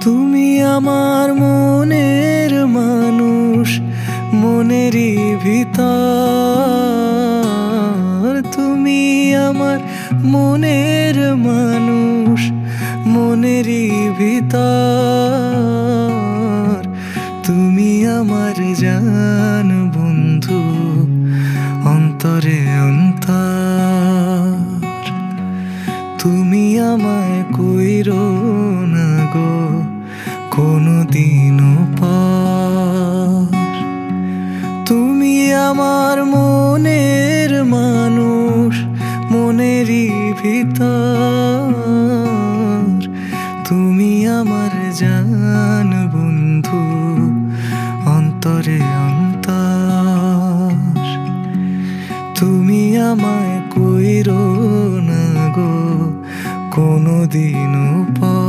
তুমি আমার মনের মানুষ, মনেরই ভিতর। তুমি আমার মনের মানুষ, মনেরই ভিতর। তুমি আমার জান বন্ধু, অন্তরে অন্তর। তুমি আমায় কইরো না গো কোনদিনও পর। তুমি আমার মনের মানুষ, মনেরই ভিতর। তুমি আমার জান বন্ধু, অন্তরে অন্তর। তুমি আমায় কইরো না গো কোনদিনও পর।